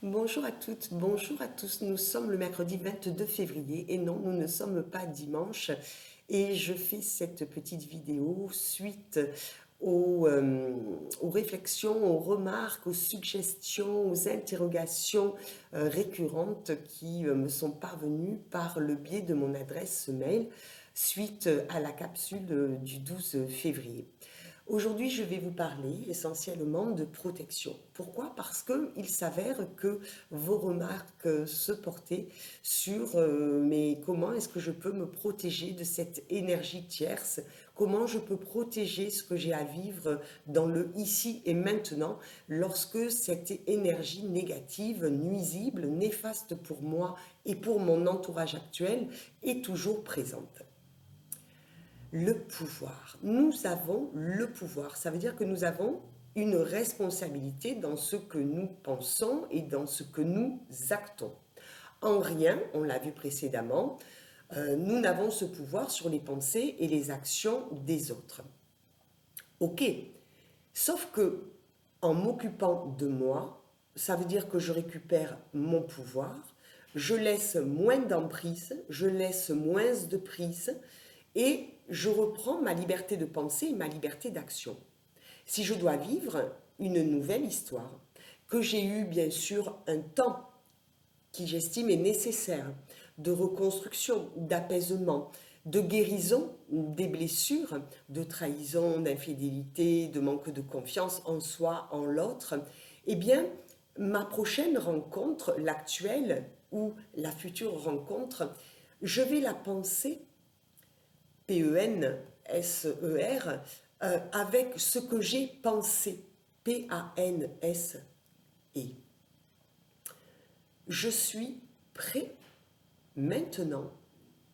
Bonjour à toutes, bonjour à tous. Nous sommes le mercredi 22 février et non, nous ne sommes pas dimanche. Et je fais cette petite vidéo suite aux réflexions, aux remarques, aux suggestions, aux interrogations récurrentes qui me sont parvenues par le biais de mon adresse mail suite à la capsule du 12 février. Aujourd'hui, je vais vous parler essentiellement de protection. Pourquoi? Parce qu'il s'avère que vos remarques se portaient sur mais comment est-ce que je peux me protéger de cette énergie tierce? Comment je peux protéger ce que j'ai à vivre dans le ici et maintenant lorsque cette énergie négative, nuisible, néfaste pour moi et pour mon entourage actuel est toujours présente? Le pouvoir. Nous avons le pouvoir. Ça veut dire que nous avons une responsabilité dans ce que nous pensons et dans ce que nous actons. En rien, on l'a vu précédemment, nous n'avons ce pouvoir sur les pensées et les actions des autres. Ok, sauf que en m'occupant de moi, ça veut dire que je récupère mon pouvoir, je laisse moins d'emprise, je laisse moins de prise et je reprends ma liberté de penser et ma liberté d'action. Si je dois vivre une nouvelle histoire, que j'ai eu bien sûr un temps qui j'estime est nécessaire de reconstruction, d'apaisement, de guérison des blessures, de trahison, d'infidélité, de manque de confiance en soi, en l'autre, eh bien, ma prochaine rencontre, l'actuelle ou la future rencontre, je vais la penser Penser, avec ce que j'ai pensé, P-A-N-S-E. Je suis prêt maintenant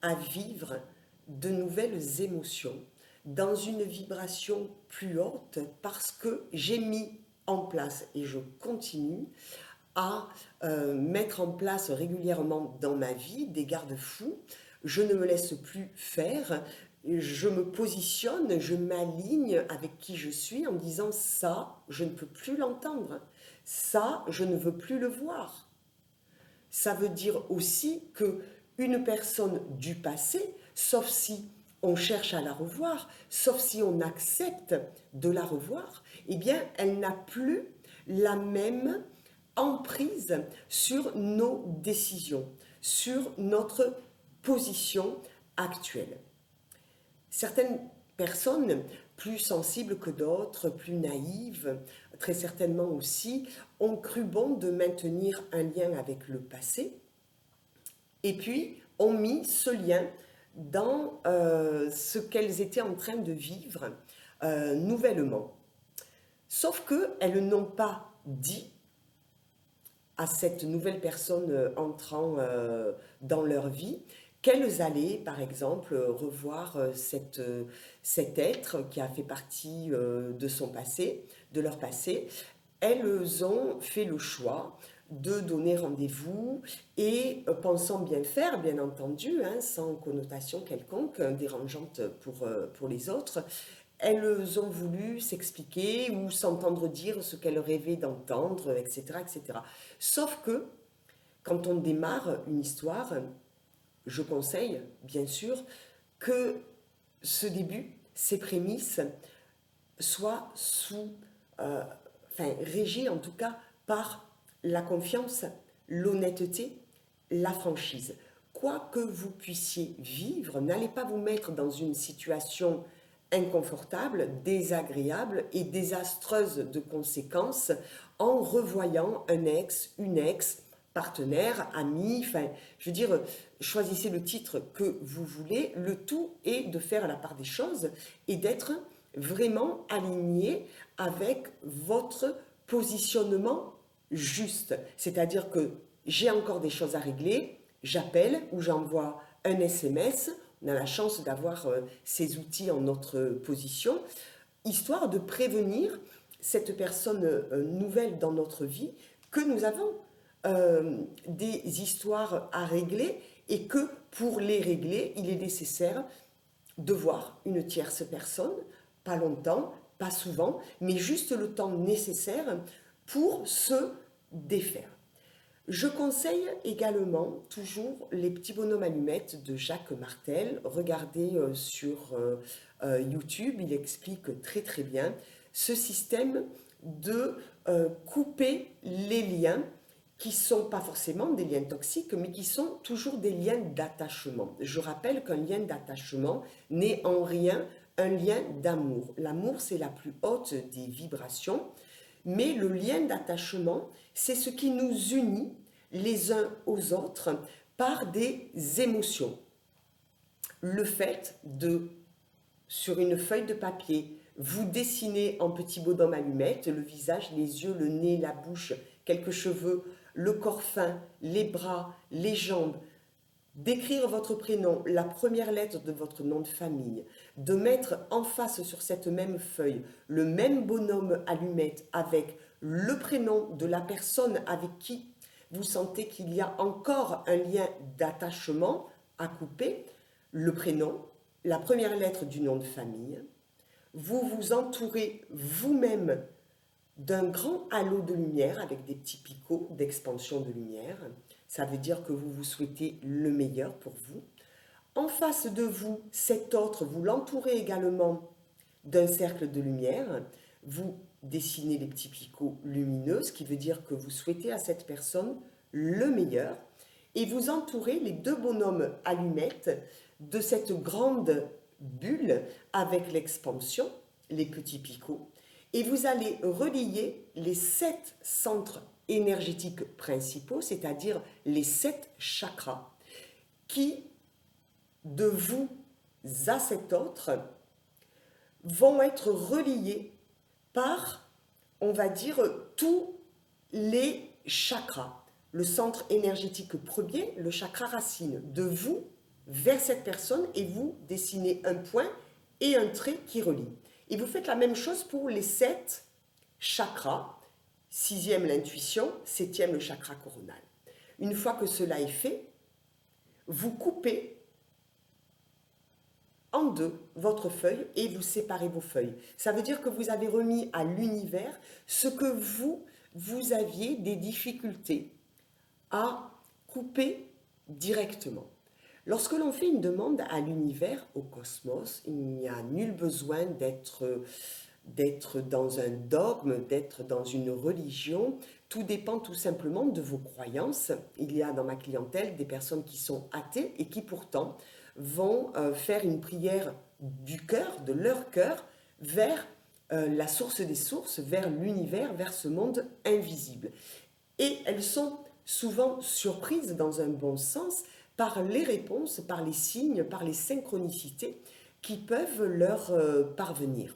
à vivre de nouvelles émotions dans une vibration plus haute parce que j'ai mis en place et je continue à mettre en place régulièrement dans ma vie des garde-fous. Je ne me laisse plus faire, je me positionne, je m'aligne avec qui je suis en disant ça, je ne peux plus l'entendre, ça, je ne veux plus le voir. Ça veut dire aussi que une personne du passé, sauf si on cherche à la revoir, sauf si on accepte de la revoir, eh bien, elle n'a plus la même emprise sur nos décisions, sur notre position actuelle. Certaines personnes, plus sensibles que d'autres, plus naïves, très certainement aussi, ont cru bon de maintenir un lien avec le passé et puis ont mis ce lien dans ce qu'elles étaient en train de vivre nouvellement. Sauf qu'elles n'ont pas dit à cette nouvelle personne entrant dans leur vie qu'elles allaient, par exemple, revoir cet être qui a fait partie de son passé, de leur passé. Elles ont fait le choix de donner rendez-vous et pensant bien faire, bien entendu, hein, sans connotation quelconque dérangeante pour les autres, elles ont voulu s'expliquer ou s'entendre dire ce qu'elles rêvaient d'entendre, etc., etc. Sauf que quand on démarre une histoire, je conseille, bien sûr, que ce début, ces prémices, soient régis en tout cas par la confiance, l'honnêteté, la franchise. Quoi que vous puissiez vivre, n'allez pas vous mettre dans une situation inconfortable, désagréable et désastreuse de conséquences en revoyant un ex, une ex, partenaire, ami, enfin, je veux dire, choisissez le titre que vous voulez. Le tout est de faire la part des choses et d'être vraiment aligné avec votre positionnement juste. C'est-à-dire que j'ai encore des choses à régler, j'appelle ou j'envoie un SMS. On a la chance d'avoir ces outils en notre position, histoire de prévenir cette personne nouvelle dans notre vie que nous avons des histoires à régler et que pour les régler, il est nécessaire de voir une tierce personne, pas longtemps, pas souvent, mais juste le temps nécessaire pour se défaire. Je conseille également toujours les petits bonhommes allumettes de Jacques Martel. Regardez sur YouTube, il explique très très bien ce système de couper les liens qui sont pas forcément des liens toxiques, mais qui sont toujours des liens d'attachement. Je rappelle qu'un lien d'attachement n'est en rien un lien d'amour. L'amour, c'est la plus haute des vibrations, mais le lien d'attachement, c'est ce qui nous unit les uns aux autres par des émotions. Le fait de, sur une feuille de papier, vous dessinez en petit bonhomme allumette le visage, les yeux, le nez, la bouche, quelques cheveux, le corps fin, les bras, les jambes, d'écrire votre prénom, la première lettre de votre nom de famille, de mettre en face sur cette même feuille le même bonhomme allumette avec le prénom de la personne avec qui vous sentez qu'il y a encore un lien d'attachement à couper, le prénom, la première lettre du nom de famille. Vous vous entourez vous-même d'un grand halo de lumière avec des petits picots d'expansion de lumière. Ça veut dire que vous vous souhaitez le meilleur pour vous. En face de vous, cet autre, vous l'entourez également d'un cercle de lumière. Vous dessinez les petits picots lumineux, ce qui veut dire que vous souhaitez à cette personne le meilleur. Et vous entourez les deux bonhommes allumettes de cette grande bulle avec l'expansion, les petits picots. Et vous allez relier les 7 centres énergétiques principaux, c'est-à-dire les 7 chakras, qui, de vous à cet autre, vont être reliés par, on va dire, tous les chakras. Le centre énergétique premier, le chakra racine, de vous vers cette personne, et vous dessinez un point et un trait qui relie. Et vous faites la même chose pour les 7 chakras. 6e l'intuition, 7e le chakra coronal. Une fois que cela est fait, vous coupez en deux votre feuille et vous séparez vos feuilles. Ça veut dire que vous avez remis à l'univers ce que vous aviez des difficultés à couper directement. Lorsque l'on fait une demande à l'univers, au cosmos, il n'y a nul besoin d'être dans un dogme, d'être dans une religion. Tout dépend tout simplement de vos croyances. Il y a dans ma clientèle des personnes qui sont athées et qui pourtant vont faire une prière du cœur, de leur cœur, vers la source des sources, vers l'univers, vers ce monde invisible. Et elles sont souvent surprises dans un bon sens par les réponses, par les signes, par les synchronicités qui peuvent leur parvenir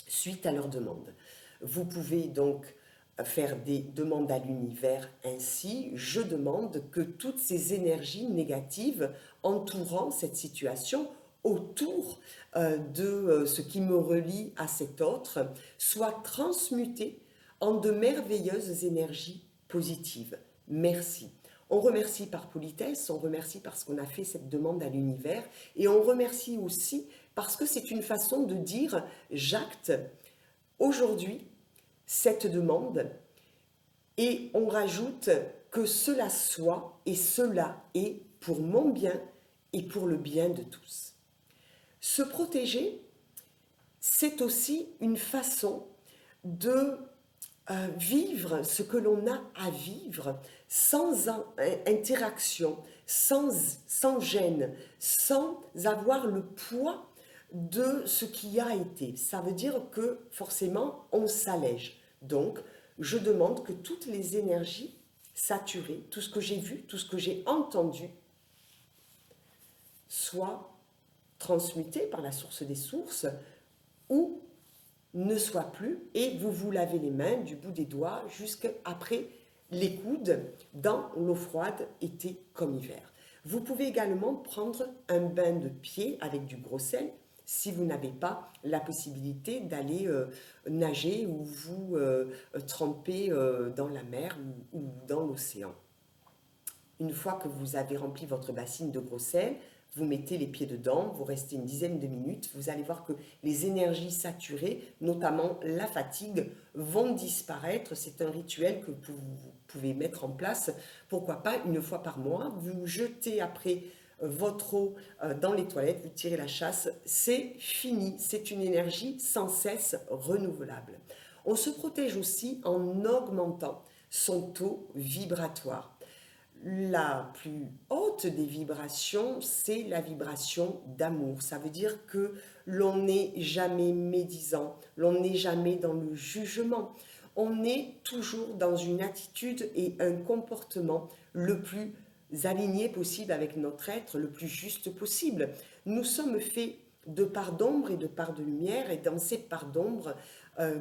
suite à leur demande. Vous pouvez donc faire des demandes à l'univers ainsi. Je demande que toutes ces énergies négatives entourant cette situation, autour de ce qui me relie à cet autre, soient transmutées en de merveilleuses énergies positives. Merci. On remercie par politesse, on remercie parce qu'on a fait cette demande à l'univers, et on remercie aussi parce que c'est une façon de dire « j'acte aujourd'hui cette demande » et on rajoute que cela soit et cela est pour mon bien et pour le bien de tous. Se protéger, c'est aussi une façon de vivre ce que l'on a à vivre sans interaction, sans gêne, sans avoir le poids de ce qui a été. Ça veut dire que forcément on s'allège. Donc je demande que toutes les énergies saturées, tout ce que j'ai vu, tout ce que j'ai entendu, soit transmuté par la source des sources ou ne soit plus, et vous vous lavez les mains du bout des doigts jusqu'après les coudes dans l'eau froide, été comme hiver. Vous pouvez également prendre un bain de pied avec du gros sel si vous n'avez pas la possibilité d'aller nager ou vous tremper dans la mer ou dans l'océan. Une fois que vous avez rempli votre bassine de gros sel, vous mettez les pieds dedans, vous restez une dizaine de minutes, vous allez voir que les énergies saturées, notamment la fatigue, vont disparaître. C'est un rituel que vous pouvez mettre en place, pourquoi pas une fois par mois. Vous jetez après votre eau dans les toilettes, vous tirez la chasse, c'est fini. C'est une énergie sans cesse renouvelable. On se protège aussi en augmentant son taux vibratoire. La plus haute des vibrations, c'est la vibration d'amour. Ça veut dire que l'on n'est jamais médisant, l'on n'est jamais dans le jugement. On est toujours dans une attitude et un comportement le plus aligné possible avec notre être, le plus juste possible. Nous sommes faits de parts d'ombre et de parts de lumière, et dans ces parts d'ombre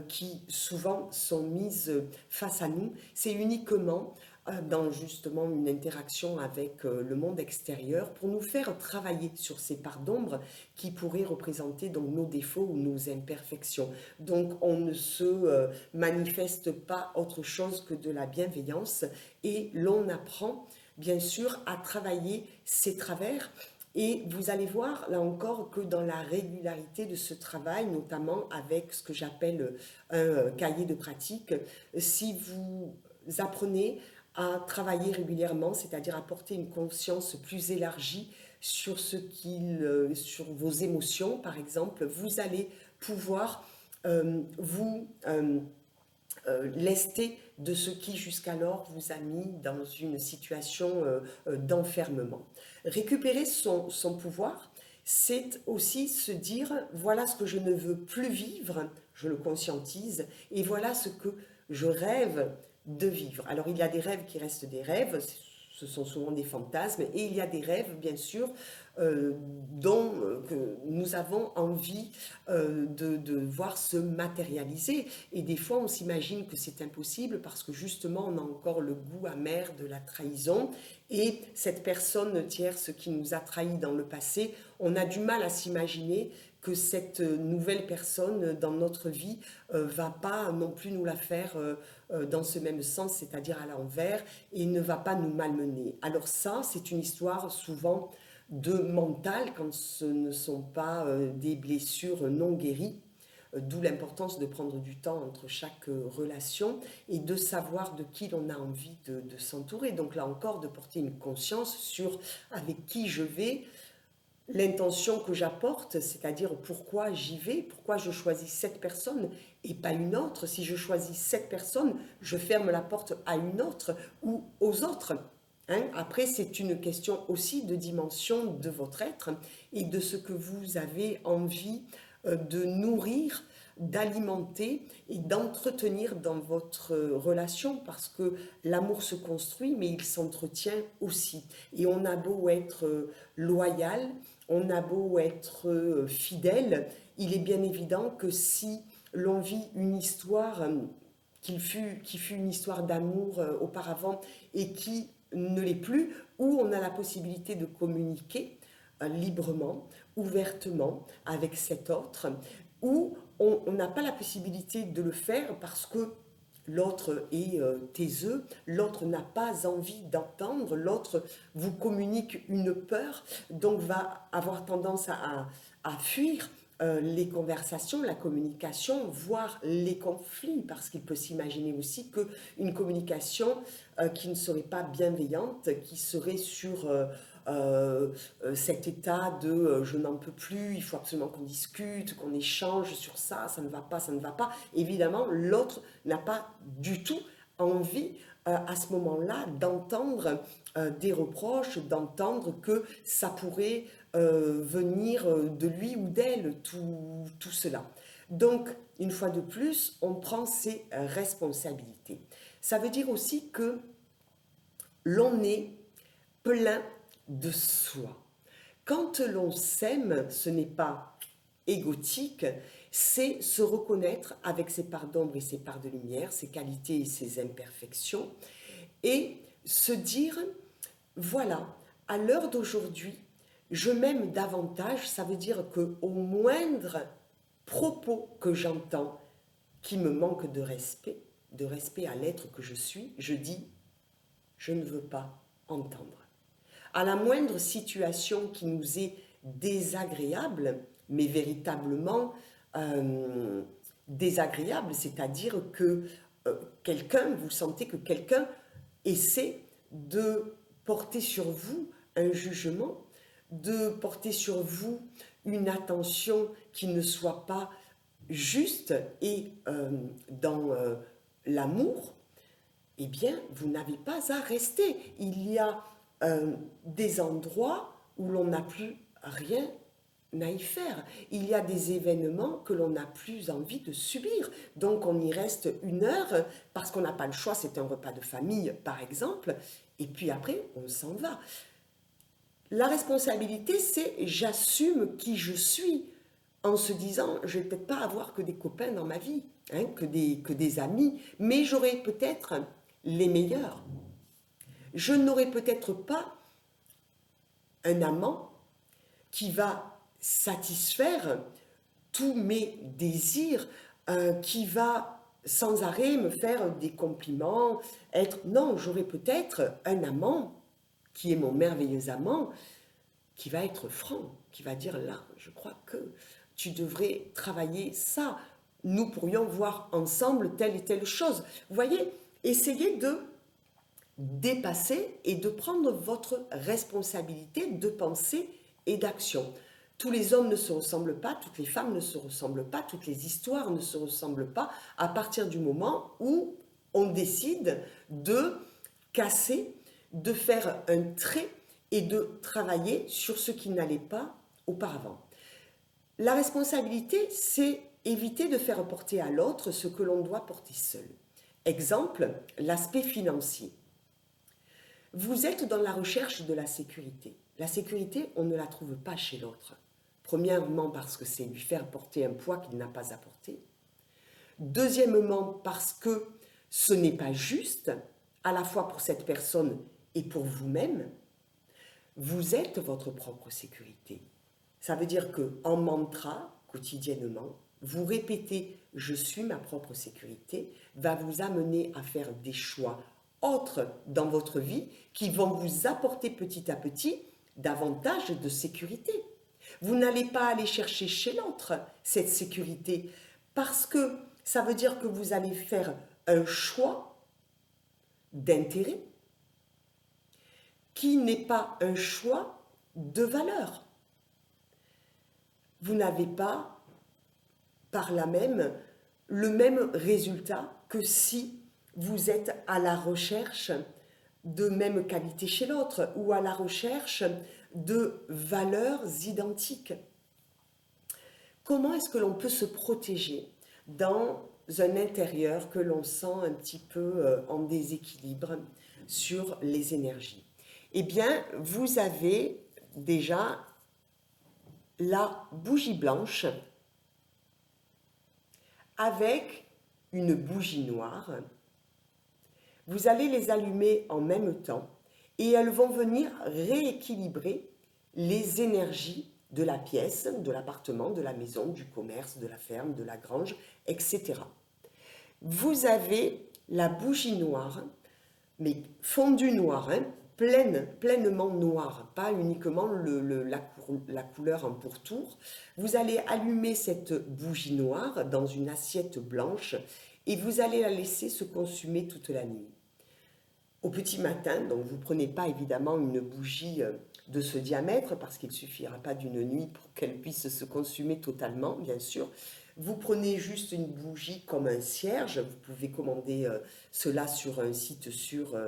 qui souvent sont mises face à nous, c'est uniquement dans justement une interaction avec le monde extérieur pour nous faire travailler sur ces parts d'ombre qui pourraient représenter donc nos défauts ou nos imperfections. Donc on ne se manifeste pas autre chose que de la bienveillance et l'on apprend bien sûr à travailler ces travers. Et vous allez voir, là encore, que dans la régularité de ce travail, notamment avec ce que j'appelle un cahier de pratique, si vous apprenez à travailler régulièrement, c'est-à-dire à porter une conscience plus élargie sur sur vos émotions, par exemple, vous allez pouvoir vous lester de ce qui jusqu'alors vous a mis dans une situation d'enfermement. Récupérer son pouvoir, c'est aussi se dire, voilà ce que je ne veux plus vivre, je le conscientise, et voilà ce que je rêve de vivre. Alors il y a des rêves qui restent des rêves, ce sont souvent des fantasmes, et il y a des rêves, bien sûr, dont que nous avons envie de voir se matérialiser. Et des fois, on s'imagine que c'est impossible parce que justement, on a encore le goût amer de la trahison. Et cette personne tierce qui nous a trahis dans le passé, on a du mal à s'imaginer que cette nouvelle personne dans notre vie va pas non plus nous la faire dans ce même sens, c'est-à-dire à l'envers, et ne va pas nous malmener. Alors ça, c'est une histoire souvent de mental quand ce ne sont pas des blessures non guéries, d'où l'importance de prendre du temps entre chaque relation et de savoir de qui l'on a envie de s'entourer. Donc là encore, de porter une conscience sur avec qui je vais, l'intention que j'apporte, c'est-à-dire pourquoi j'y vais, pourquoi je choisis cette personne et pas une autre. Si je choisis cette personne, je ferme la porte à une autre ou aux autres. Hein? Après, c'est une question aussi de dimension de votre être et de ce que vous avez envie de nourrir, d'alimenter et d'entretenir dans votre relation, parce que l'amour se construit, mais il s'entretient aussi. Et on a beau être loyal, on a beau être fidèle, il est bien évident que si l'on vit une histoire qui fut une histoire d'amour auparavant et qui ne l'est plus, où on a la possibilité de communiquer librement, ouvertement avec cet autre, où on n'a pas la possibilité de le faire parce que l'autre est taiseux, l'autre n'a pas envie d'entendre, l'autre vous communique une peur, donc va avoir tendance à fuir les conversations, la communication, voire les conflits, parce qu'il peut s'imaginer aussi qu'une communication qui ne serait pas bienveillante, qui serait sur cet état de je n'en peux plus, il faut absolument qu'on discute, qu'on échange sur ça, ça ne va pas, ça ne va pas. Évidemment, l'autre n'a pas du tout envie à ce moment-là d'entendre des reproches, d'entendre que ça pourrait venir de lui ou d'elle, tout cela. Donc, une fois de plus, on prend ses responsabilités. Ça veut dire aussi que l'on est plein de soi. Quand l'on s'aime, ce n'est pas égotique, c'est se reconnaître avec ses parts d'ombre et ses parts de lumière, ses qualités et ses imperfections, et se dire, voilà, à l'heure d'aujourd'hui, je m'aime davantage, ça veut dire qu'au moindre propos que j'entends qui me manque de respect à l'être que je suis, je dis, je ne veux pas entendre. À la moindre situation qui nous est désagréable, mais véritablement désagréable, c'est-à-dire que vous sentez que quelqu'un essaie de porter sur vous un jugement, de porter sur vous une attention qui ne soit pas juste et dans l'amour, eh bien, vous n'avez pas à rester. Il y a des endroits où l'on n'a plus rien à y faire. Il y a des événements que l'on n'a plus envie de subir. Donc on y reste 1 heure parce qu'on n'a pas le choix, c'est un repas de famille par exemple, et puis après on s'en va. La responsabilité, c'est j'assume qui je suis en se disant je vais peut-être pas avoir que des copains dans ma vie, hein, que des amis, mais j'aurai peut-être les meilleurs. Je n'aurai peut-être pas un amant qui va satisfaire tous mes désirs, qui va sans arrêt me faire des compliments, être... Non, j'aurai peut-être un amant qui est mon merveilleux amant, qui va être franc, qui va dire là, je crois que tu devrais travailler ça. Nous pourrions voir ensemble telle et telle chose. Vous voyez, essayez de dépasser et de prendre votre responsabilité de pensée et d'action. Tous les hommes ne se ressemblent pas, toutes les femmes ne se ressemblent pas, toutes les histoires ne se ressemblent pas à partir du moment où on décide de casser, de faire un trait et de travailler sur ce qui n'allait pas auparavant. La responsabilité, c'est éviter de faire porter à l'autre ce que l'on doit porter seul. Exemple, l'aspect financier. Vous êtes dans la recherche de la sécurité. La sécurité, on ne la trouve pas chez l'autre. Premièrement, parce que c'est lui faire porter un poids qu'il n'a pas à porter. Deuxièmement, parce que ce n'est pas juste, à la fois pour cette personne et pour vous-même. Vous êtes votre propre sécurité. Ça veut dire qu'en mantra, quotidiennement, vous répétez « je suis ma propre sécurité » va vous amener à faire des choix autres dans votre vie qui vont vous apporter petit à petit davantage de sécurité. Vous n'allez pas aller chercher chez l'autre cette sécurité parce que ça veut dire que vous allez faire un choix d'intérêt qui n'est pas un choix de valeur. Vous n'avez pas, par là même, le même résultat que si vous êtes à la recherche de même qualité chez l'autre ou à la recherche de valeurs identiques. Comment est-ce que l'on peut se protéger dans un intérieur que l'on sent un petit peu en déséquilibre sur les énergies? Eh bien, vous avez déjà la bougie blanche avec une bougie noire. Vous allez les allumer en même temps et elles vont venir rééquilibrer les énergies de la pièce, de l'appartement, de la maison, du commerce, de la ferme, de la grange, etc. Vous avez la bougie noire, mais fondue noire, hein, pleinement noire, pas uniquement la couleur en pourtour. Vous allez allumer cette bougie noire dans une assiette blanche et vous allez la laisser se consumer toute la nuit. Au petit matin, donc vous ne prenez pas évidemment une bougie de ce diamètre parce qu'il ne suffira pas d'une nuit pour qu'elle puisse se consumer totalement, bien sûr. Vous prenez juste une bougie comme un cierge, vous pouvez commander cela sur un site sur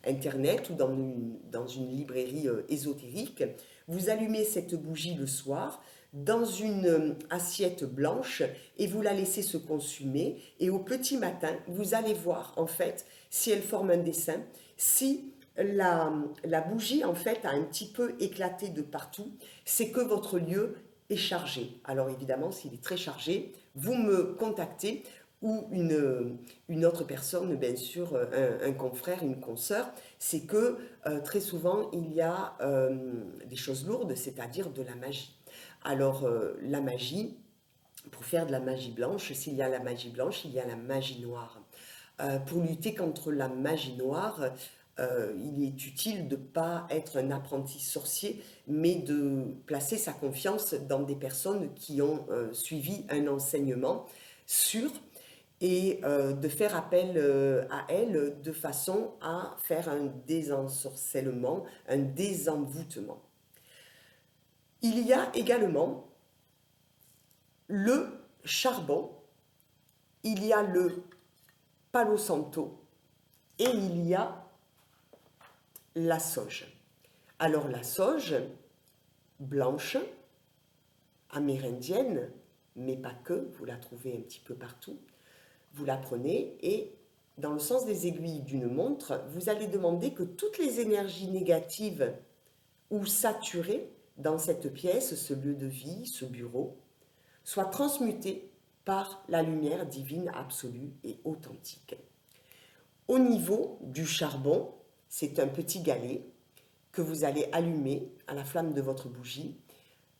internet ou dans une librairie ésotérique. Vous allumez cette bougie le soir dans une assiette blanche et vous la laissez se consumer et au petit matin, vous allez voir en fait si elle forme un dessin, si la bougie en fait a un petit peu éclaté de partout, c'est que votre lieu est chargé. Alors évidemment, s'il est très chargé, vous me contactez ou une autre personne, bien sûr, un confrère, une consoeur, c'est que très souvent, il y a des choses lourdes, c'est-à-dire de la magie. Alors, la magie, pour faire de la magie blanche, s'il y a la magie blanche, il y a la magie noire. Pour lutter contre la magie noire, il est utile de ne pas être un apprenti sorcier, mais de placer sa confiance dans des personnes qui ont suivi un enseignement sûr et de faire appel à elles de façon à faire un désensorcellement, un désenvoûtement. Il y a également le charbon, il y a le palo santo et il y a la sauge. Alors la sauge blanche, amérindienne, mais pas que, vous la trouvez un petit peu partout, vous la prenez et dans le sens des aiguilles d'une montre, vous allez demander que toutes les énergies négatives ou saturées dans cette pièce, ce lieu de vie, ce bureau, soient transmutées par la lumière divine absolue et authentique. Au niveau du charbon, c'est un petit galet que vous allez allumer à la flamme de votre bougie.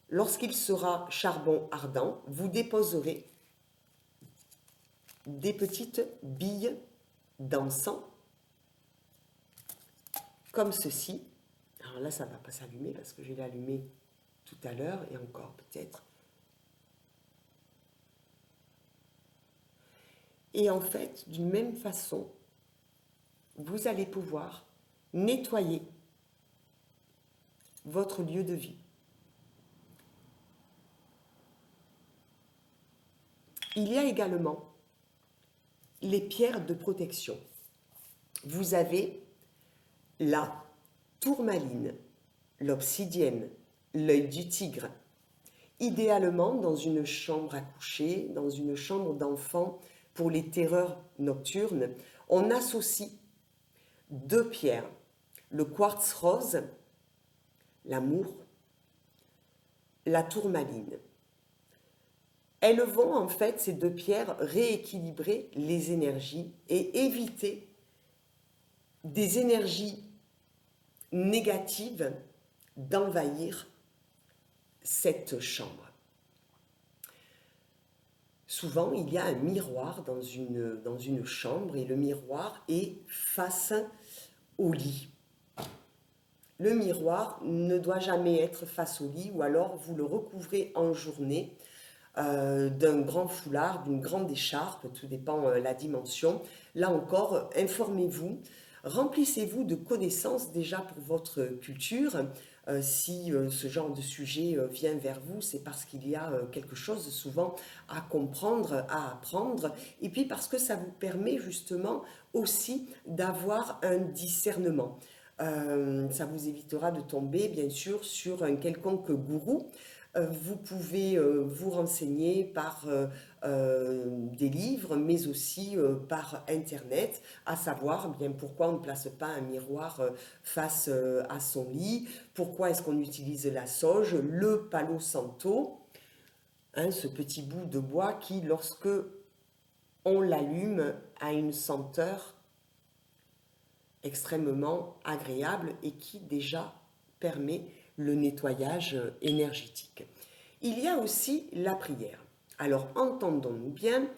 Lorsqu'il sera charbon ardent, vous déposerez des petites billes d'encens, comme ceci. Alors là, ça ne va pas s'allumer parce que je l'ai allumé tout à l'heure et encore peut-être. Et en fait, d'une même façon, vous allez pouvoir nettoyer votre lieu de vie. Il y a également les pierres de protection. Vous avez la tourmaline, l'obsidienne, l'œil du tigre. Idéalement dans une chambre à coucher, dans une chambre d'enfant pour les terreurs nocturnes, on associe deux pierres, le quartz rose, l'amour, la tourmaline. Elles vont en fait, ces deux pierres, rééquilibrer les énergies et éviter des énergies négatives d'envahir cette chambre. Souvent, il y a un miroir dans une chambre et le miroir est face au lit. Le miroir ne doit jamais être face au lit ou alors vous le recouvrez en journée d'un grand foulard, d'une grande écharpe, tout dépend la dimension. Là encore, informez-vous, remplissez-vous de connaissances déjà pour votre culture. Si ce genre de sujet vient vers vous, c'est parce qu'il y a quelque chose souvent à comprendre, à apprendre, et puis parce que ça vous permet justement aussi d'avoir un discernement. Ça vous évitera de tomber, bien sûr, sur un quelconque gourou. Vous pouvez vous renseigner par des livres, mais aussi par Internet, à savoir bien pourquoi on ne place pas un miroir face à son lit, pourquoi est-ce qu'on utilise la sauge, le palo santo, hein, ce petit bout de bois qui, lorsque on l'allume, a une senteur extrêmement agréable et qui déjà permet le nettoyage énergétique. Il y a aussi la prière. Alors entendons-nous bien,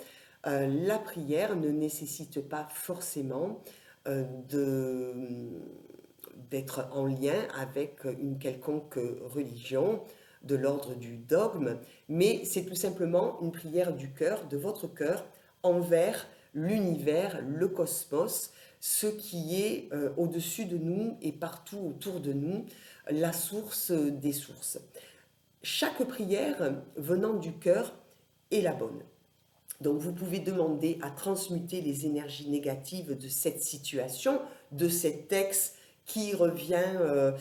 la prière ne nécessite pas forcément d'être en lien avec une quelconque religion de l'ordre du dogme, mais c'est tout simplement une prière du cœur, de votre cœur, envers l'univers, le cosmos, ce qui est au-dessus de nous et partout autour de nous, la source des sources. Chaque prière venant du cœur est la bonne. Donc vous pouvez demander à transmuter les énergies négatives de cette situation, de cet ex qui revient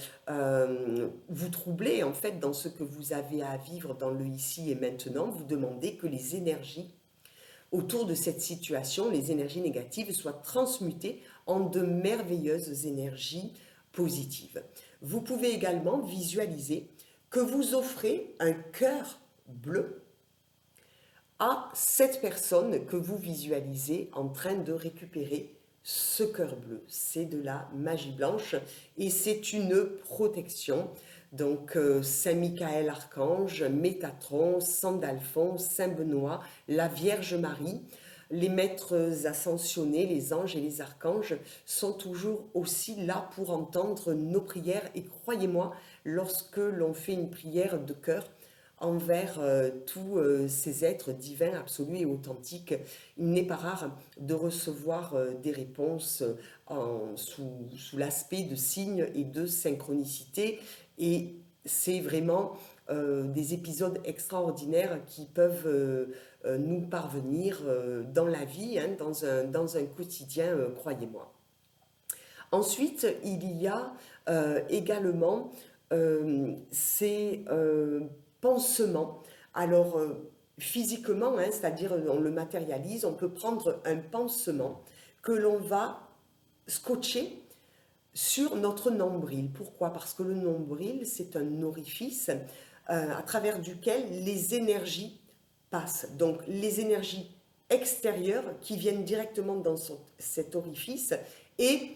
vous troubler en fait dans ce que vous avez à vivre dans le ici et maintenant. Vous demandez que les énergies autour de cette situation, les énergies négatives, soient transmutées en de merveilleuses énergies positives. Vous pouvez également visualiser que vous offrez un cœur bleu à cette personne que vous visualisez en train de récupérer ce cœur bleu. C'est de la magie blanche et c'est une protection. Donc Saint Michael Archange, Métatron, Saint Alphonse, Saint Benoît, la Vierge Marie, les maîtres ascensionnés, les anges et les archanges sont toujours aussi là pour entendre nos prières. Et croyez-moi, lorsque l'on fait une prière de cœur envers tous ces êtres divins, absolus et authentiques, il n'est pas rare de recevoir des réponses sous l'aspect de signes et de synchronicité. Et c'est vraiment des épisodes extraordinaires qui peuvent nous parvenir dans la vie, hein, dans un quotidien, croyez-moi. Ensuite, il y a également ces pansements. Alors, physiquement, hein, c'est-à-dire on le matérialise, on peut prendre un pansement que l'on va scotcher sur notre nombril. Pourquoi? Parce que le nombril, c'est un orifice à travers duquel les énergies passent. Donc les énergies extérieures qui viennent directement dans cet orifice et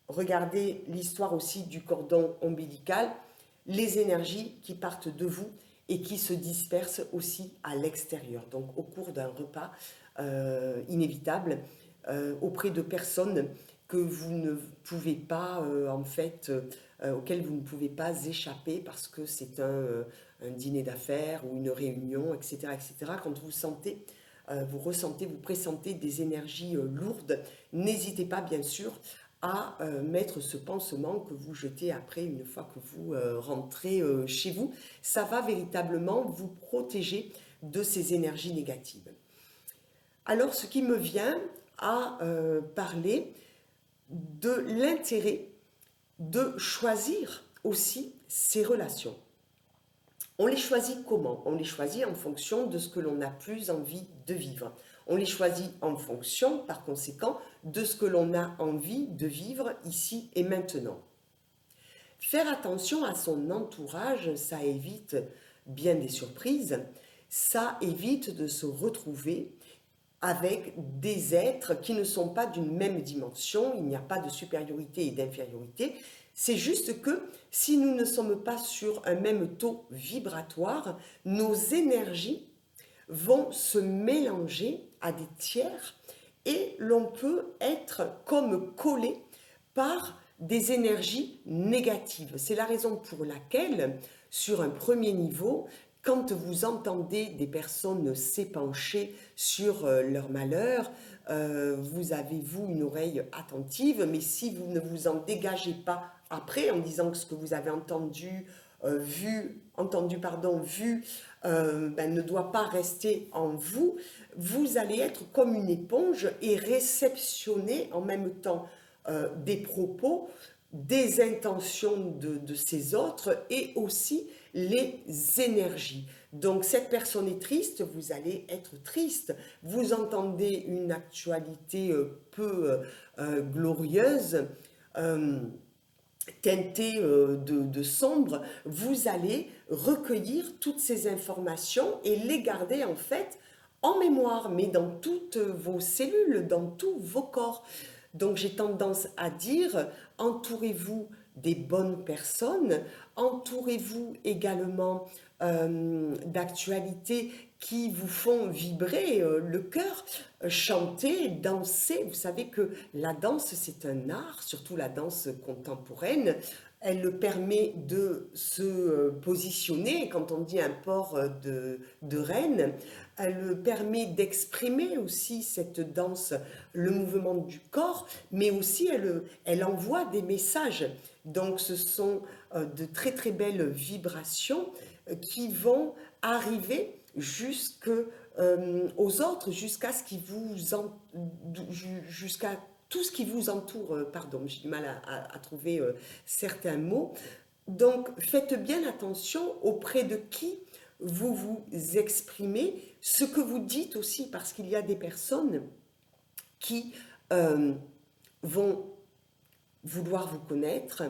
regardez l'histoire aussi du cordon ombilical, les énergies qui partent de vous et qui se dispersent aussi à l'extérieur. Donc au cours d'un repas inévitable auprès de personnes que vous ne pouvez pas, auxquelles vous ne pouvez pas échapper parce que c'est un dîner d'affaires ou une réunion, etc., etc. Quand vous sentez, vous ressentez, vous pressentez des énergies lourdes, n'hésitez pas bien sûr à mettre ce pansement que vous jetez après une fois que vous rentrez chez vous. Ça va véritablement vous protéger de ces énergies négatives. Alors, ce qui me vient à parler de l'intérêt de choisir aussi ses relations. On les choisit comment? On les choisit en fonction de ce que l'on a plus envie de vivre. On les choisit en fonction, par conséquent, de ce que l'on a envie de vivre ici et maintenant. Faire attention à son entourage, ça évite bien des surprises, ça évite de se retrouver avec des êtres qui ne sont pas d'une même dimension, il n'y a pas de supériorité et d'infériorité, c'est juste que si nous ne sommes pas sur un même taux vibratoire, nos énergies vont se mélanger à des tiers et l'on peut être comme collé par des énergies négatives. C'est la raison pour laquelle, sur un premier niveau, quand vous entendez des personnes s'épancher sur leur malheur, vous avez, vous, une oreille attentive, mais si vous ne vous en dégagez pas après en disant que ce que vous avez entendu, vu, ne doit pas rester en vous, vous allez être comme une éponge et réceptionner en même temps des propos, des intentions de ces autres et aussi les énergies. Donc cette personne est triste, vous allez être triste. Vous entendez une actualité peu glorieuse, teintée de sombre, vous allez recueillir toutes ces informations et les garder en fait en mémoire, mais dans toutes vos cellules, dans tous vos corps. Donc j'ai tendance à dire, entourez-vous des bonnes personnes, entourez-vous également d'actualités qui vous font vibrer le cœur, chanter, danser. Vous savez que la danse, c'est un art, surtout la danse contemporaine. Elle permet de se positionner, quand on dit un port de reine, elle permet d'exprimer aussi cette danse, le mouvement du corps, mais aussi elle envoie des messages. Donc ce sont de très très belles vibrations qui vont arriver aux autres, jusqu'à ce qui jusqu'à tout ce qui vous entoure. Pardon, j'ai du mal à trouver certains mots. Donc, faites bien attention auprès de qui vous vous exprimez, ce que vous dites aussi, parce qu'il y a des personnes qui vont vouloir vous connaître,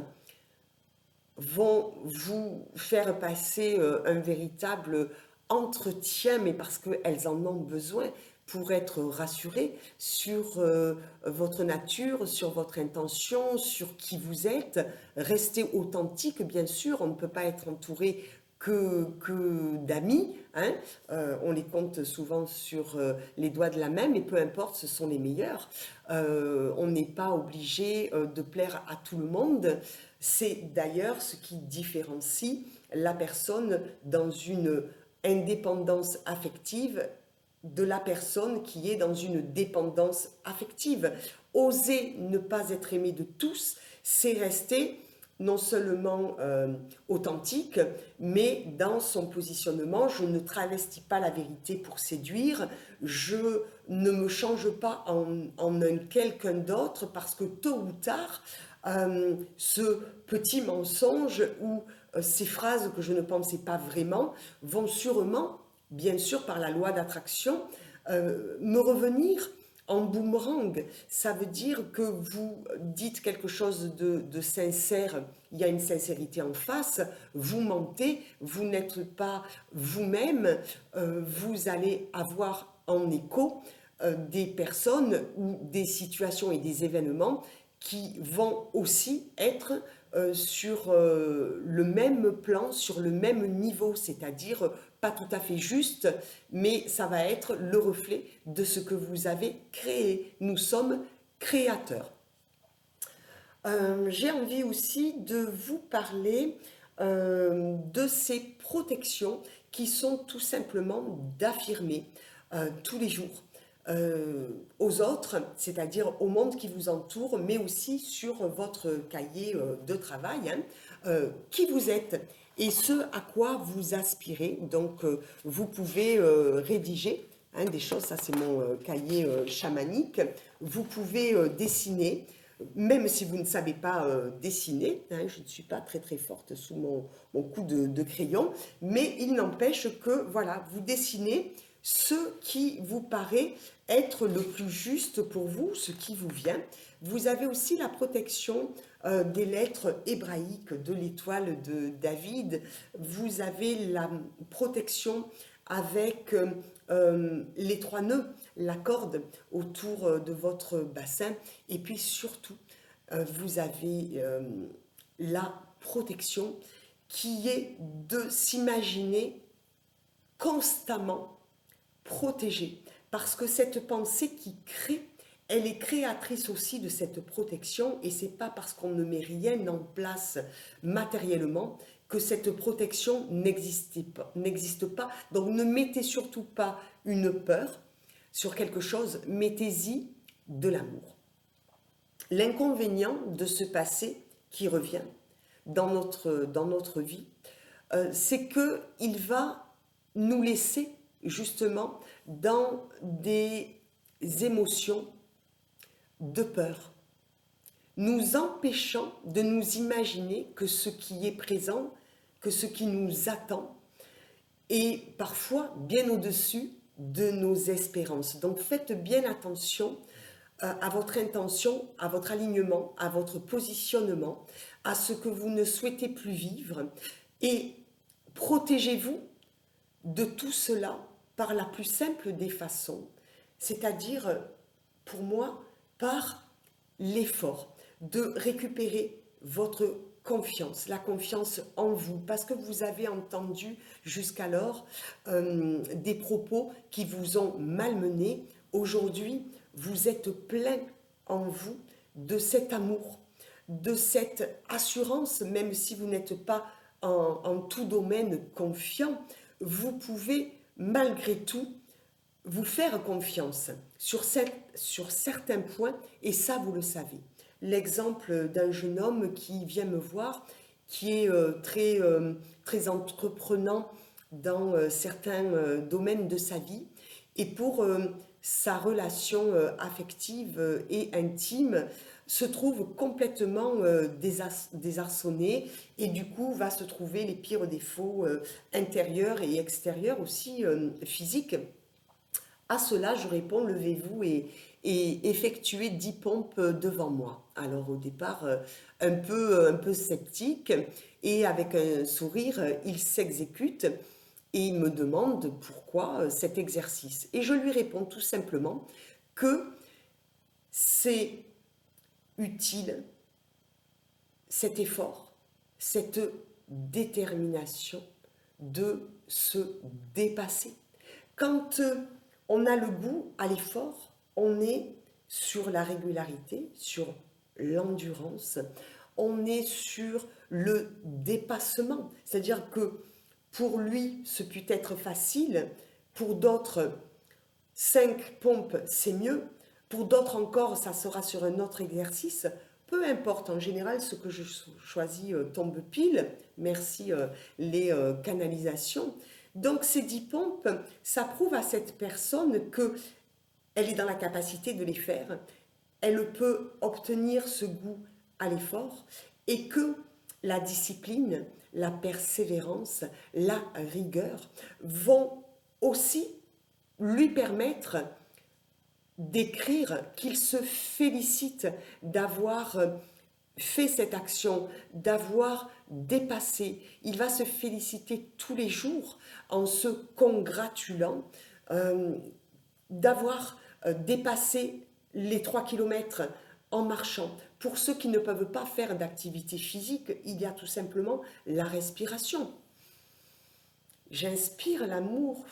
vont vous faire passer un véritable entretien, mais parce qu'elles en ont besoin pour être rassurées sur votre nature, sur votre intention, sur qui vous êtes. Restez authentique, bien sûr, on ne peut pas être entouré que d'amis, hein. On les compte souvent sur les doigts de la main, mais peu importe, ce sont les meilleurs. On n'est pas obligé de plaire à tout le monde. C'est d'ailleurs ce qui différencie la personne dans une indépendance affective de la personne qui est dans une dépendance affective. Oser ne pas être aimé de tous, c'est rester non seulement authentique, mais dans son positionnement, je ne travestis pas la vérité pour séduire, je ne me change pas en un quelqu'un d'autre parce que tôt ou tard, ce petit mensonge ou ces phrases que je ne pensais pas vraiment vont sûrement, bien sûr par la loi d'attraction, me revenir en boomerang. Ça veut dire que vous dites quelque chose de sincère, il y a une sincérité en face, vous mentez, vous n'êtes pas vous-même, vous allez avoir en écho des personnes ou des situations et des événements qui vont aussi être sur le même plan, sur le même niveau, c'est-à-dire pas tout à fait juste, mais ça va être le reflet de ce que vous avez créé. Nous sommes créateurs. J'ai envie aussi de vous parler de ces protections qui sont tout simplement d'affirmer tous les jours aux autres, c'est-à-dire au monde qui vous entoure, mais aussi sur votre cahier de travail, hein, qui vous êtes et ce à quoi vous aspirez. Donc, vous pouvez rédiger hein, des choses, ça c'est mon cahier chamanique, vous pouvez dessiner, même si vous ne savez pas dessiner, hein, je ne suis pas très très forte sous mon coup de crayon, mais il n'empêche que voilà, vous dessinez ce qui vous paraît être le plus juste pour vous, ce qui vous vient. Vous avez aussi la protection des lettres hébraïques de l'étoile de David. Vous avez la protection avec les trois nœuds, la corde autour de votre bassin. Et puis surtout, vous avez la protection qui est de s'imaginer constamment protégé. Parce que cette pensée qui crée, elle est créatrice aussi de cette protection et c'est pas parce qu'on ne met rien en place matériellement que cette protection n'existe pas. Donc ne mettez surtout pas une peur sur quelque chose, mettez-y de l'amour. L'inconvénient de ce passé qui revient dans notre vie, c'est qu'il va nous laisser justement dans des émotions de peur, nous empêchant de nous imaginer que ce qui est présent, que ce qui nous attend est parfois bien au-dessus de nos espérances. Donc faites bien attention à votre intention, à votre alignement, à votre positionnement, à ce que vous ne souhaitez plus vivre et protégez-vous de tout cela par la plus simple des façons, c'est-à-dire, pour moi, par l'effort de récupérer votre confiance, la confiance en vous, parce que vous avez entendu jusqu'alors des propos qui vous ont malmené. Aujourd'hui, vous êtes plein en vous de cet amour, de cette assurance, même si vous n'êtes pas en tout domaine confiant, vous pouvez malgré tout vous faire confiance sur certains points, et ça vous le savez. L'exemple d'un jeune homme qui vient me voir, qui est très entreprenant dans certains domaines de sa vie, et pour sa relation affective et intime, se trouve complètement désarçonné et du coup va se trouver les pires défauts intérieurs et extérieurs aussi physiques. À cela, je réponds, levez-vous et effectuez 10 pompes devant moi. Alors au départ, un peu sceptique et avec un sourire, il s'exécute et il me demande pourquoi cet exercice. Et je lui réponds tout simplement que c'est utile, cet effort, cette détermination de se dépasser. Quand on a le goût à l'effort, on est sur la régularité, sur l'endurance, on est sur le dépassement. C'est-à-dire que pour lui, ce peut être facile, pour d'autres, 5 pompes, c'est mieux, pour d'autres encore, ça sera sur un autre exercice. Peu importe, en général, ce que je choisis tombe pile. Merci les canalisations. Donc ces 10 pompes, ça prouve à cette personne que elle est dans la capacité de les faire, elle peut obtenir ce goût à l'effort et que la discipline, la persévérance, la rigueur vont aussi lui permettre d'écrire qu'il se félicite d'avoir fait cette action, d'avoir dépassé. Il va se féliciter tous les jours en se congratulant d'avoir dépassé les 3 kilomètres en marchant. Pour ceux qui ne peuvent pas faire d'activité physique, il y a tout simplement la respiration. J'inspire l'amour,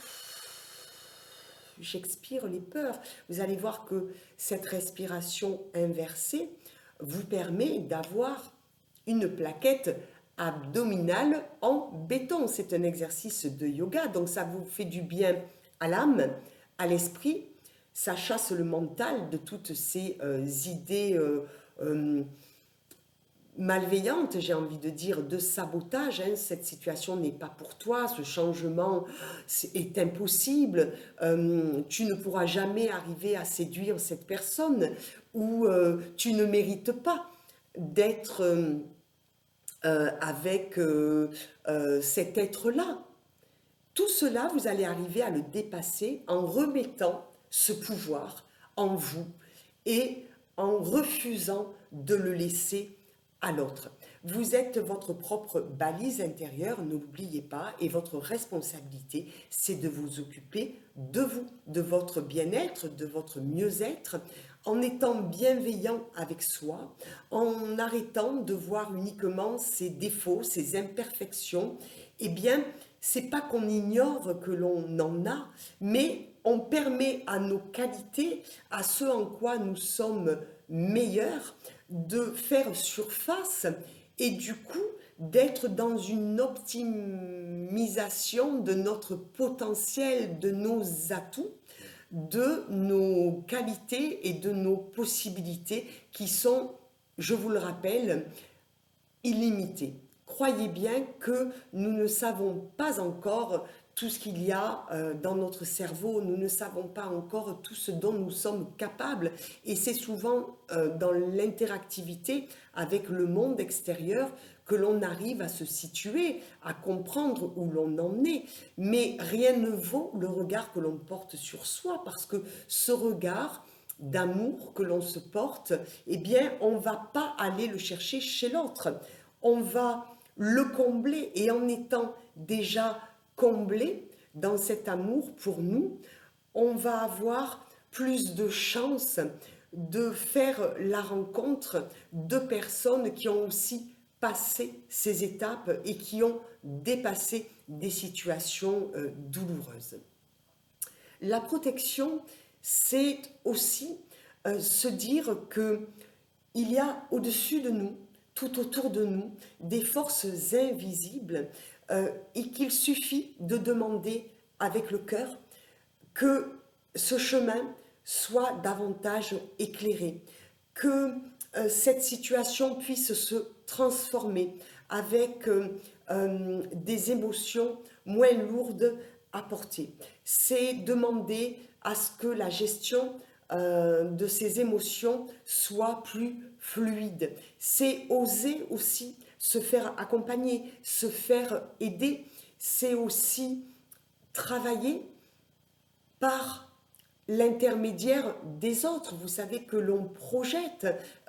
j'expire les peurs. Vous allez voir que cette respiration inversée vous permet d'avoir une plaquette abdominale en béton. C'est un exercice de yoga, donc ça vous fait du bien à l'âme, à l'esprit. Ça chasse le mental de toutes ces idées malveillante, j'ai envie de dire, de sabotage. Hein. Cette situation n'est pas pour toi, ce changement est impossible, tu ne pourras jamais arriver à séduire cette personne, ou tu ne mérites pas d'être avec cet être-là. Tout cela, vous allez arriver à le dépasser en remettant ce pouvoir en vous et en refusant de le laisser à l'autre. Vous êtes votre propre balise intérieure, ne l'oubliez pas, et votre responsabilité, c'est de vous occuper de vous, de votre bien-être, de votre mieux-être, en étant bienveillant avec soi, en arrêtant de voir uniquement ses défauts, ses imperfections. Eh bien, c'est pas qu'on ignore que l'on en a, mais on permet à nos qualités, à ce en quoi nous sommes meilleurs, de faire surface et du coup d'être dans une optimisation de notre potentiel, de nos atouts, de nos qualités et de nos possibilités qui sont, je vous le rappelle, illimitées. Croyez bien que nous ne savons pas encore tout ce qu'il y a dans notre cerveau, nous ne savons pas encore tout ce dont nous sommes capables et c'est souvent dans l'interactivité avec le monde extérieur que l'on arrive à se situer, à comprendre où l'on en est. Mais rien ne vaut le regard que l'on porte sur soi parce que ce regard d'amour que l'on se porte, eh bien, on ne va pas aller le chercher chez l'autre. On va le combler et en étant déjà comblé dans cet amour pour nous, on va avoir plus de chances de faire la rencontre de personnes qui ont aussi passé ces étapes et qui ont dépassé des situations douloureuses. La protection, c'est aussi se dire que il y a au-dessus de nous, tout autour de nous, des forces invisibles et qu'il suffit de demander avec le cœur que ce chemin soit davantage éclairé, que cette situation puisse se transformer avec des émotions moins lourdes à porter. C'est demander à ce que la gestion de ces émotions soit plus fluide. C'est oser aussi se faire accompagner, se faire aider. C'est aussi travailler par l'intermédiaire des autres. Vous savez que l'on projette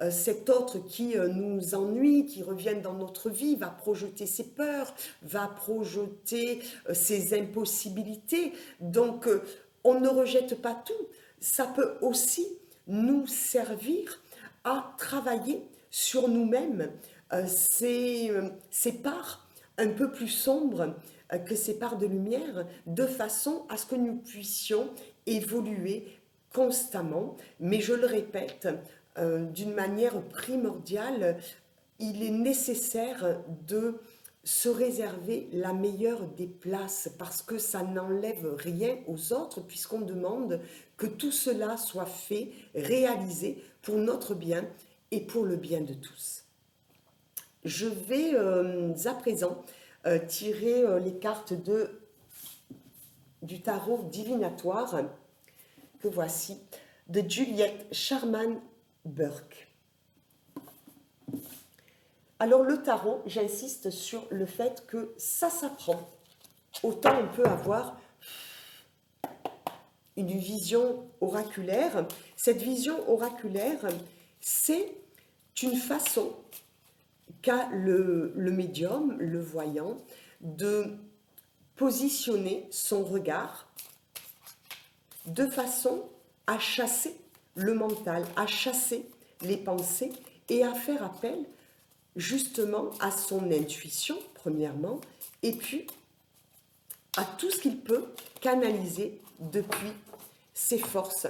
cet autre qui nous ennuie, qui revient dans notre vie, va projeter ses peurs, va projeter ses impossibilités. Donc, on ne rejette pas tout. Ça peut aussi nous servir à travailler sur nous-mêmes, ces parts un peu plus sombres que ces parts de lumière, de façon à ce que nous puissions évoluer constamment. Mais je le répète, d'une manière primordiale, il est nécessaire de se réserver la meilleure des places parce que ça n'enlève rien aux autres puisqu'on demande que tout cela soit fait, réalisé pour notre bien et pour le bien de tous. Je vais à présent tirer les cartes du tarot divinatoire que voici, de Juliette Sharman Burke. Alors le tarot, j'insiste sur le fait que ça s'apprend. Autant on peut avoir une vision oraculaire. Cette vision oraculaire, c'est une façon qu'a le médium, le voyant, de positionner son regard de façon à chasser le mental, à chasser les pensées et à faire appel justement à son intuition, premièrement, et puis à tout ce qu'il peut canaliser depuis ses forces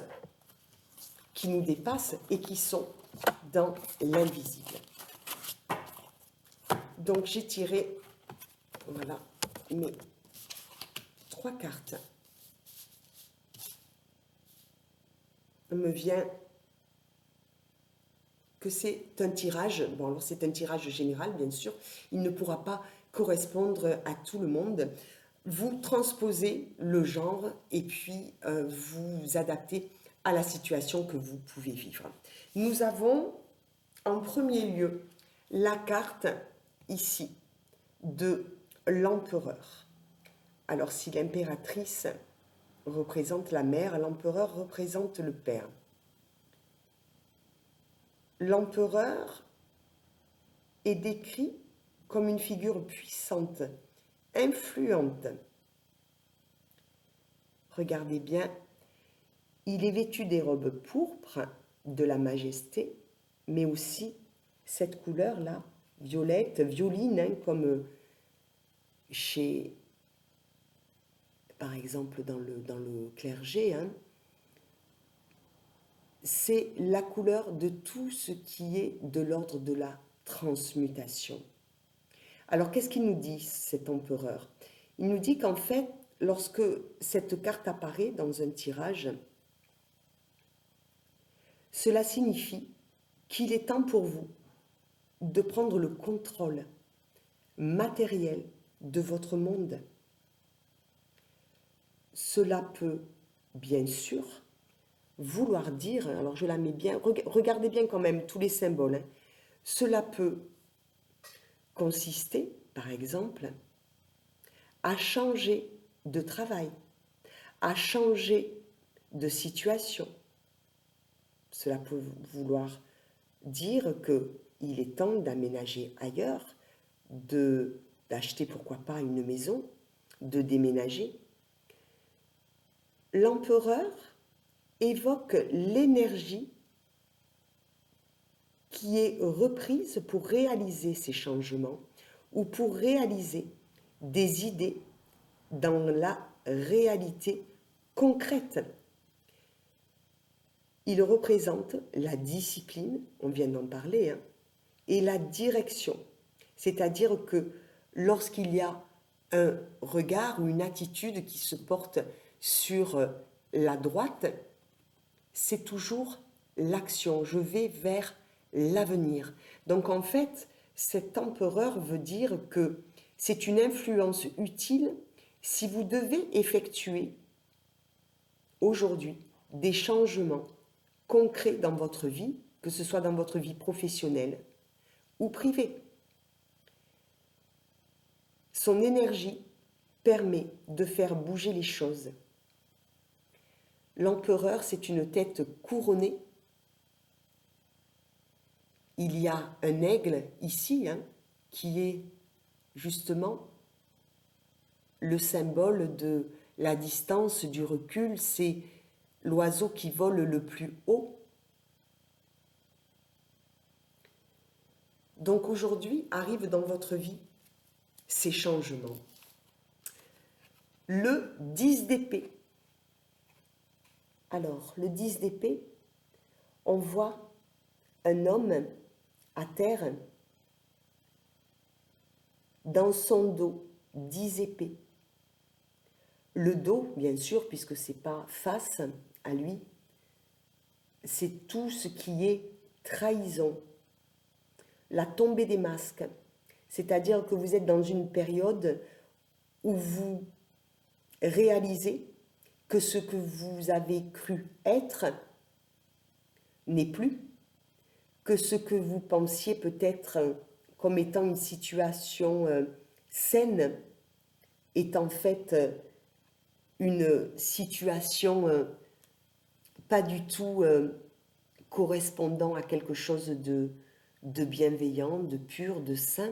qui nous dépassent et qui sont dans l'invisible. Donc j'ai tiré, voilà, mes 3 cartes. Il me vient que c'est un tirage, bon alors c'est un tirage général bien sûr, il ne pourra pas correspondre à tout le monde. Vous transposez le genre et puis vous adaptez à la situation que vous pouvez vivre. Nous avons en premier lieu la carte ici de l'empereur. Alors si l'impératrice représente la mère, l'empereur représente le père. L'empereur est décrit comme une figure puissante, influente. Regardez bien, il est vêtu des robes pourpres de la majesté, mais aussi cette couleur-là, violette, violine, hein, comme chez, par exemple, dans le clergé, hein. C'est la couleur de tout ce qui est de l'ordre de la transmutation. Alors, qu'est-ce qu'il nous dit, cet empereur? Il nous dit qu'en fait, lorsque cette carte apparaît dans un tirage, cela signifie qu'il est temps pour vous de prendre le contrôle matériel de votre monde. Cela peut, bien sûr, vouloir dire, alors je la mets bien, regardez bien quand même tous les symboles, hein. Cela peut consister, par exemple, à changer de travail, à changer de situation. Cela peut vouloir dire qu'il est temps d'aménager ailleurs, d'acheter pourquoi pas une maison, de déménager. L'empereur évoque l'énergie qui est reprise pour réaliser ces changements ou pour réaliser des idées dans la réalité concrète. Il représente la discipline, on vient d'en parler, hein, et la direction. C'est-à-dire que lorsqu'il y a un regard ou une attitude qui se porte sur la droite, c'est toujours l'action. Je vais vers l'avenir. Donc en fait, cet empereur veut dire que c'est une influence utile si vous devez effectuer aujourd'hui des changements concrets dans votre vie, que ce soit dans votre vie professionnelle ou privée. Son énergie permet de faire bouger les choses. L'empereur, c'est une tête couronnée. Il y a un aigle ici, hein, qui est justement le symbole de la distance, du recul. C'est l'oiseau qui vole le plus haut. Donc aujourd'hui arrive dans votre vie ces changements. Le 10 d'épée. Alors, le 10 d'épée, on voit un homme à terre, dans son dos, 10 épées. Le dos, bien sûr, puisque ce n'est pas face à lui, c'est tout ce qui est trahison, la tombée des masques. C'est-à-dire que vous êtes dans une période où vous réalisez que ce que vous avez cru être n'est plus, que ce que vous pensiez peut-être comme étant une situation saine est en fait une situation pas du tout correspondant à quelque chose de bienveillant, de pur, de sain.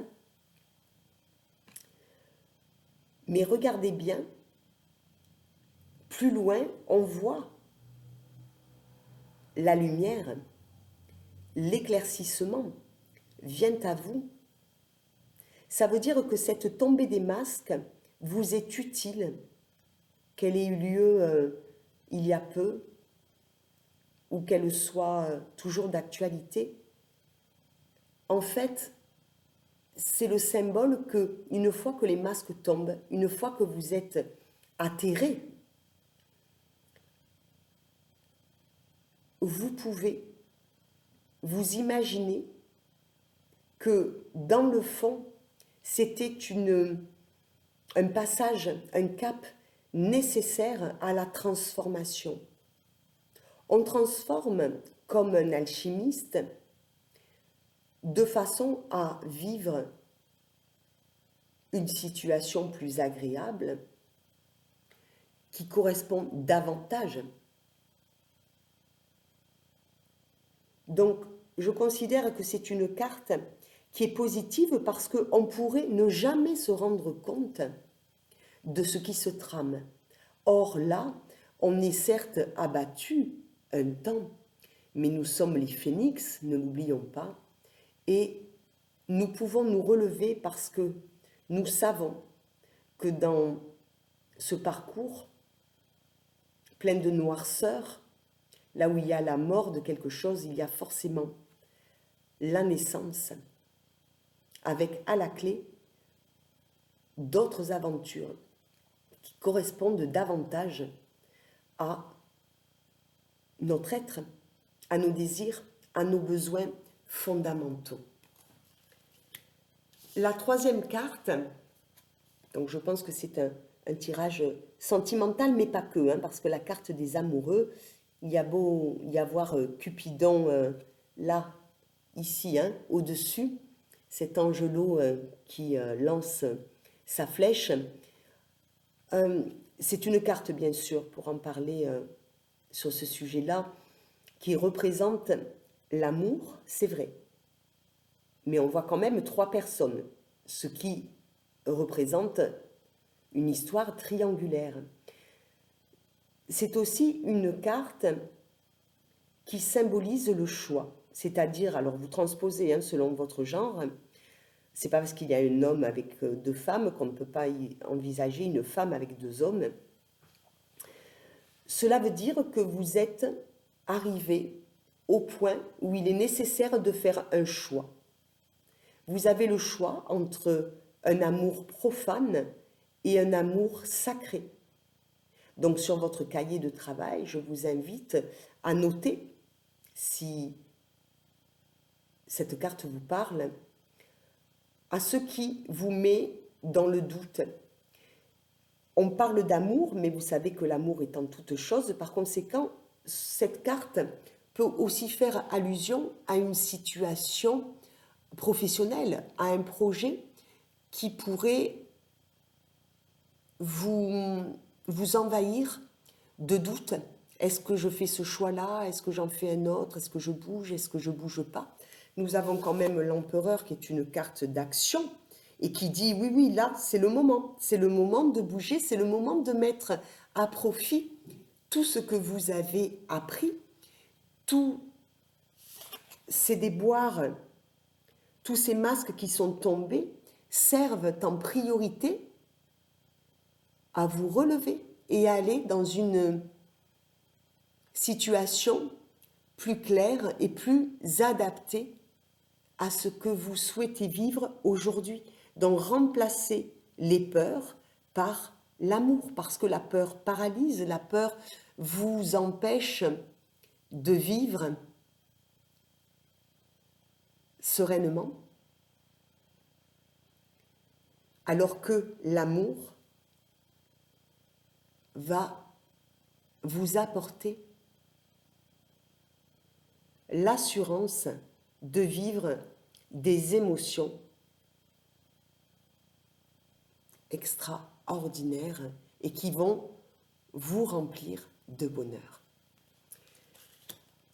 Mais regardez bien, plus loin, on voit la lumière, l'éclaircissement vient à vous. Ça veut dire que cette tombée des masques vous est utile, qu'elle ait eu lieu il y a peu, ou qu'elle soit toujours d'actualité. En fait, c'est le symbole que, une fois que les masques tombent, une fois que vous êtes atterré, vous pouvez vous imaginer que dans le fond, c'était un passage, un cap nécessaire à la transformation. On transforme comme un alchimiste de façon à vivre une situation plus agréable qui correspond davantage. Donc, je considère que c'est une carte qui est positive parce qu'on pourrait ne jamais se rendre compte de ce qui se trame. Or là, on est certes abattu un temps, mais nous sommes les phénix, ne l'oublions pas, et nous pouvons nous relever parce que nous savons que dans ce parcours plein de noirceur, là où il y a la mort de quelque chose, il y a forcément la naissance, avec à la clé d'autres aventures qui correspondent davantage à notre être, à nos désirs, à nos besoins fondamentaux. La troisième carte, donc je pense que c'est un tirage sentimental, mais pas que, parce que la carte des amoureux, il y a beau y avoir Cupidon là, ici, au-dessus, cet angelot qui lance sa flèche. C'est une carte, bien sûr, pour en parler sur ce sujet-là, qui représente l'amour, c'est vrai. Mais on voit quand même 3 personnes, ce qui représente une histoire triangulaire. C'est aussi une carte qui symbolise le choix. C'est-à-dire, alors vous transposez selon votre genre, c'est pas parce qu'il y a un homme avec 2 femmes qu'on ne peut pas y envisager une femme avec 2 hommes. Cela veut dire que vous êtes arrivé au point où il est nécessaire de faire un choix. Vous avez le choix entre un amour profane et un amour sacré. Donc sur votre cahier de travail, je vous invite à noter, si cette carte vous parle, à ce qui vous met dans le doute. On parle d'amour, mais vous savez que l'amour est en toute chose. Par conséquent, cette carte peut aussi faire allusion à une situation professionnelle, à un projet qui pourrait vous envahir de doutes. Est-ce que je fais ce choix-là? Est-ce que j'en fais un autre? Est-ce que je bouge? Est-ce que je ne bouge pas? Nous avons quand même l'empereur qui est une carte d'action et qui dit oui, oui, là, c'est le moment de bouger, c'est le moment de mettre à profit tout ce que vous avez appris, tous ces déboires, tous ces masques qui sont tombés, servent en priorité à vous relever et à aller dans une situation plus claire et plus adaptée à ce que vous souhaitez vivre aujourd'hui. Donc remplacer les peurs par l'amour, parce que la peur paralyse, la peur vous empêche de vivre sereinement, alors que l'amour va vous apporter l'assurance de vivre des émotions extraordinaires et qui vont vous remplir de bonheur.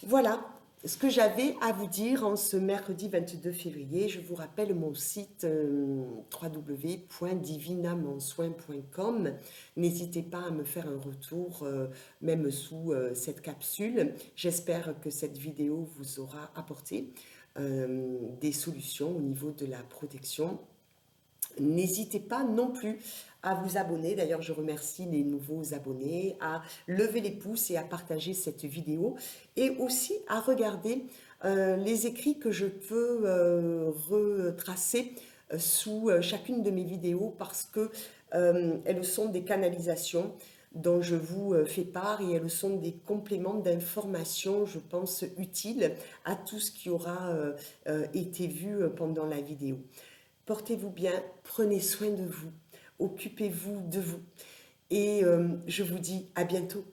Voilà ce que j'avais à vous dire en ce mercredi 22 février. Je vous rappelle mon site www.divinamonsoin.com. N'hésitez pas à me faire un retour, même sous cette capsule. J'espère que cette vidéo vous aura apporté des solutions au niveau de la protection. N'hésitez pas non plus à vous abonner. D'ailleurs, je remercie les nouveaux abonnés, à lever les pouces et à partager cette vidéo. Et aussi à regarder les écrits que je peux retracer sous chacune de mes vidéos parce que elles sont des canalisations dont je vous fais part et elles sont des compléments d'informations, je pense, utiles à tout ce qui aura été vu pendant la vidéo. Portez-vous bien, prenez soin de vous, occupez-vous de vous et je vous dis à bientôt.